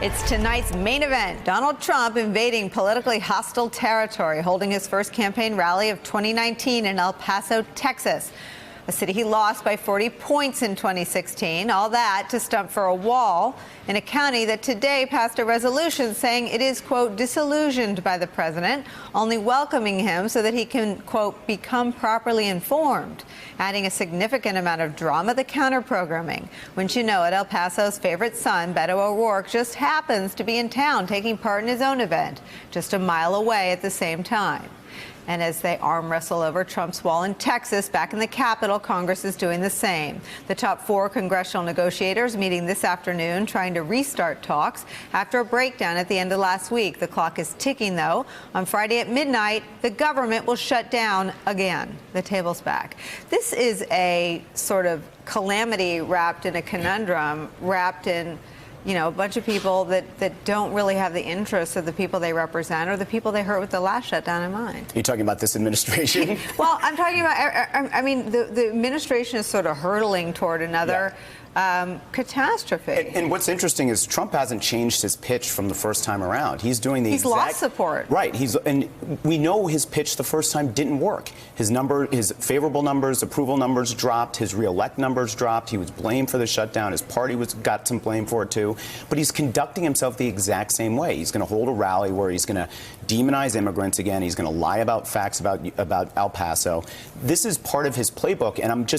It's tonight's main event. Donald Trump invading politically hostile territory, holding his first campaign rally of 2019 in El Paso, Texas, a city he lost by 40 points in 2016. All that to stump for a wall in a county that today passed a resolution saying it is, quote, disillusioned by the president, only welcoming him so that he can, quote, become properly informed, adding a significant amount of drama to counter-programming. Wouldn't you know it, El Paso's favorite son, Beto O'Rourke, just happens to be in town taking part in his own event, just a mile away at the same time. And as they arm wrestle over Trump's wall in Texas, back in the Capitol, Congress is doing the same. The top 4 congressional negotiators meeting this afternoon, trying to restart talks after a breakdown at the end of last week. The clock is ticking, though. On Friday at midnight, the government will shut down again. The table's back. This is a sort of calamity wrapped in a conundrum, wrapped in, you know, a bunch of people that don't really have the interests of the people they represent or the people they hurt with the last shutdown in mind. You're talking about this administration? Well, I'm talking about, I mean, the administration is sort of hurtling toward another catastrophe. And what's interesting is Trump hasn't changed his pitch from the first time around. He's doing the He's lost support. Right. And we know his pitch the first time didn't work. His favorable numbers, approval numbers dropped. His reelect numbers dropped. He was blamed for the shutdown. His party got some blame for it too. But he's conducting himself the exact same way. He's going to hold a rally where he's going to demonize immigrants again. He's going to lie about facts about El Paso. This is part of his playbook, and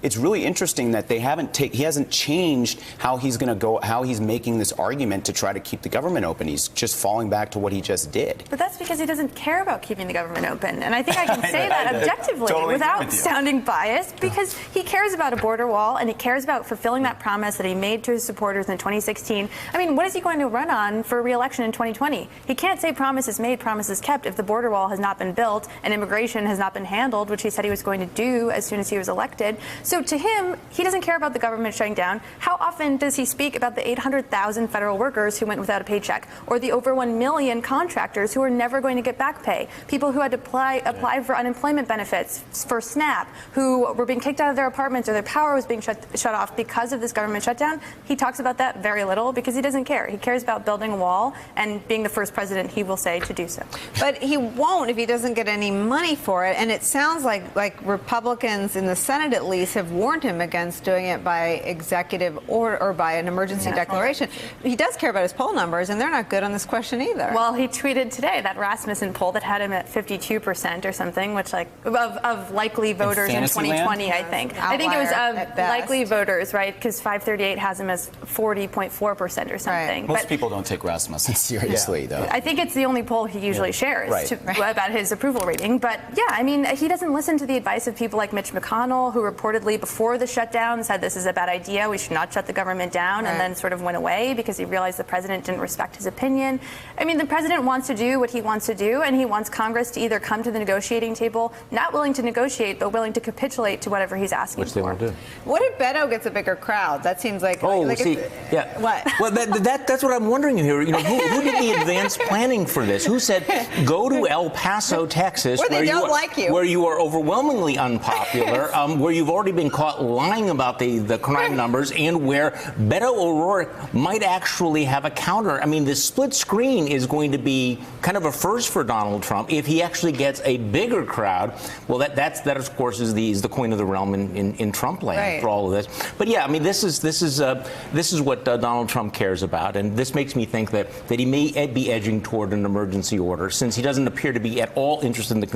it's really interesting that he hasn't changed how he's making this argument to try to keep the government open. He's just falling back to what he just did. But that's because he doesn't care about keeping the government open. And I think I can say that objectively without sounding biased, because he cares about a border wall and he cares about fulfilling that promise that he made to his supporters in 2016. I mean, what is he going to run on for re-election in 2020? He can't say promises made, promises kept if the border wall has not been built and immigration has not been handled, which he said he was going to do as soon as he was elected. So to him, he doesn't care about the government shutting down. How often does he speak about the 800,000 federal workers who went without a paycheck, or the over 1 million contractors who are never going to get back pay, people who had to apply for unemployment benefits for SNAP, who were being kicked out of their apartments or their power was being shut off because of this government shutdown? He talks about that very little because he doesn't care. He cares about building a wall and being the first president, he will say, to do so. But he won't if he doesn't get any money for it. And it sounds like Republicans in the Senate, at least, have warned him against doing it by executive order or by an emergency declaration. He does care about his poll numbers, and they're not good on this question either. Well, he tweeted today that Rasmussen poll that had him at 52% or something, which of likely voters in 2020, I think. I think it was of likely voters, right? Because 538 has him as 40.4% or something. Right. Most people don't take Rasmussen seriously, though. I think it's the only poll he usually shares about his approval rating. But yeah, I mean, he doesn't listen to the advice of people like Mitch McConnell, who reportedly before the shutdown said this is a bad idea, we should not shut the government down, and then sort of went away because he realized the president didn't respect his opinion. I mean, the president wants to do what he wants to do, and he wants Congress to either come to the negotiating table, not willing to negotiate, but willing to capitulate to whatever he's asking Which they for. won't do. What if Beto gets a bigger crowd? That seems like... What? Well, that's what I'm wondering here. You know, who did the advanced planning for this? Who said, go to El Paso, Texas, where you are overwhelmingly unpopular, where you've already been caught lying about the crime numbers, and where Beto O'Rourke might actually have a counter. I mean, the split screen is going to be kind of a first for Donald Trump. If he actually gets a bigger crowd, well, that of course is the coin of the realm in Trump land for all of this. But yeah, I mean, this is what Donald Trump cares about, and this makes me think that he may be edging toward an emergency order, since he doesn't appear to be at all interested in the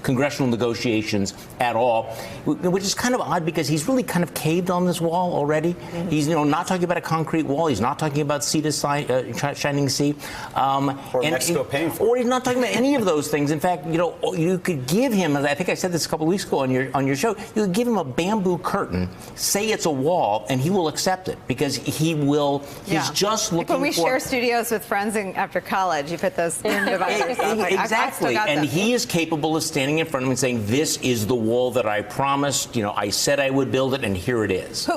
congressional negotiations at all, which is kind of odd because he's really kind of caved on this wall already. He's not talking about a concrete wall. He's not talking about sea to shining sea, or Mexico paying for it. Or he's not talking about any of those things. In fact, you could give him, I think I said this a couple of weeks ago on your show, you could give him a bamboo curtain, say it's a wall, and he will accept it because he's just looking for... When we share studios with friends after college, you put those devices up. Exactly. And he is capable of standing in front of him and saying, this is the wall that I promised, I said I would build it, and here it is.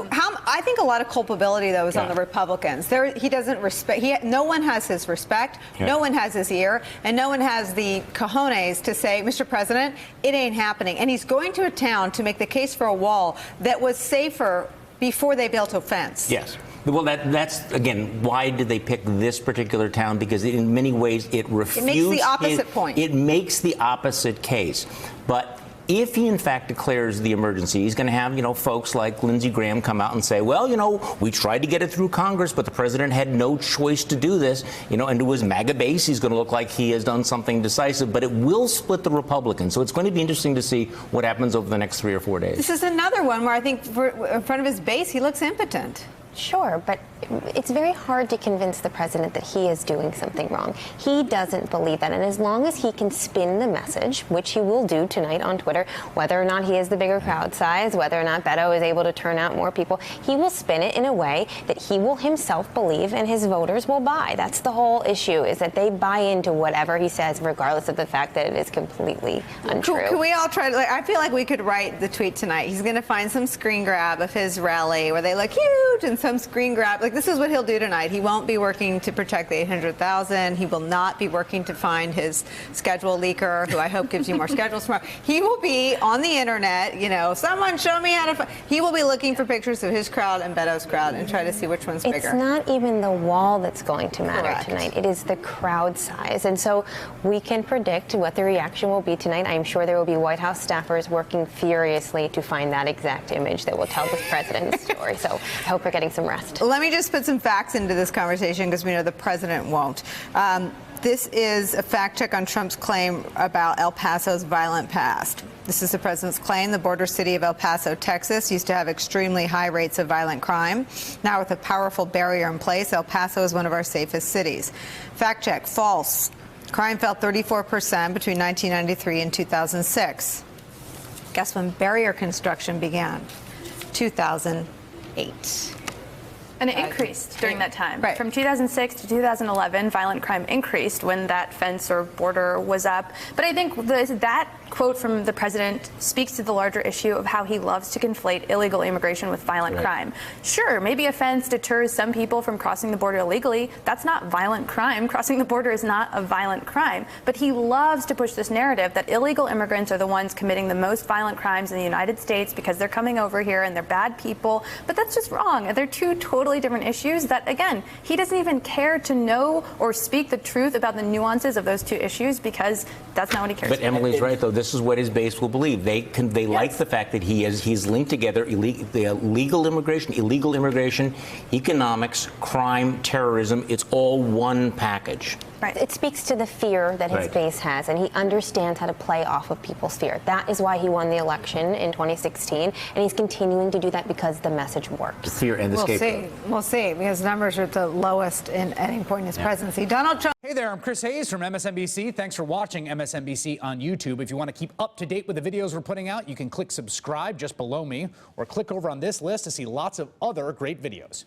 I think a lot of culpability, though, is on the Republicans. He doesn't respect... No one has his respect, no one has his ear, and no one has the cojones to say, Mr. President, it ain't happening. And he's going to a town to make the case for a wall that was safer before they built a fence. Yes. Well, that's, again, why did they pick this particular town? Because in many ways it refutes... It makes the opposite point. It makes the opposite case. But if he, in fact, declares the emergency, he's going to have, folks like Lindsey Graham come out and say, well, we tried to get it through Congress, but the president had no choice to do this. And to his MAGA base, he's going to look like he has done something decisive, but it will split the Republicans. So it's going to be interesting to see what happens over the next 3 or 4 days. This is another one where I think in front of his base, he looks impotent. Sure, but it's very hard to convince the president that he is doing something wrong. He doesn't believe that, and as long as he can spin the message, which he will do tonight on Twitter, whether or not he has the bigger crowd size, whether or not Beto is able to turn out more people, he will spin it in a way that he will himself believe and his voters will buy. That's the whole issue, is that they buy into whatever he says, regardless of the fact that it is completely untrue. Can we all try to, I feel like we could write the tweet tonight. He's going to find some screen grab of his rally where they look huge and some screen grab. Like, this is what he'll do tonight. He won't be working to protect the 800,000. He will not be working to find his schedule leaker, who I hope gives you more schedules tomorrow. He will be on the internet, someone show me how to he will be looking for pictures of his crowd and Beto's crowd and try to see which one's bigger. It's not even the wall that's going to matter tonight. It is the crowd size. And so we can predict what the reaction will be tonight. I'm sure there will be White House staffers working furiously to find that exact image that will tell the president's story. So I hope we're getting some rest. Let me just put some facts into this conversation because we know the president won't. This is a fact check on Trump's claim about El Paso's violent past. This is the president's claim. The border city of El Paso, Texas, used to have extremely high rates of violent crime. Now, with a powerful barrier in place, El Paso is one of our safest cities. Fact check, false. Crime fell 34% between 1993 and 2006. Guess when barrier construction began? 2008. And it increased during that time. Right. From 2006 to 2011, violent crime increased when that fence or border was up. But I think that quote from the president speaks to the larger issue of how he loves to conflate illegal immigration with violent crime. Sure, maybe a fence deters some people from crossing the border illegally. That's not violent crime. Crossing the border is not a violent crime. But he loves to push this narrative that illegal immigrants are the ones committing the most violent crimes in the United States because they're coming over here and they're bad people. But that's just wrong. They're two totally different issues that, again, he doesn't even care to know or speak the truth about the nuances of those two issues because that's not what he cares about. But Emily's right, though. This is what his base will believe. They like the fact that he's linked together legal immigration, illegal immigration, economics, crime, terrorism. It's all one package. Right. It speaks to the fear that his base has, and he understands how to play off of people's fear. That is why he won the election in 2016, and he's continuing to do that because the message works. The fear and the scapegoat. We'll see, because numbers are at the lowest in any point in his presidency. Donald Trump. Hey there, I'm Chris Hayes from MSNBC. Thanks for watching MSNBC on YouTube. If you want to keep up to date with the videos we're putting out, you can click subscribe just below me, or click over on this list to see lots of other great videos.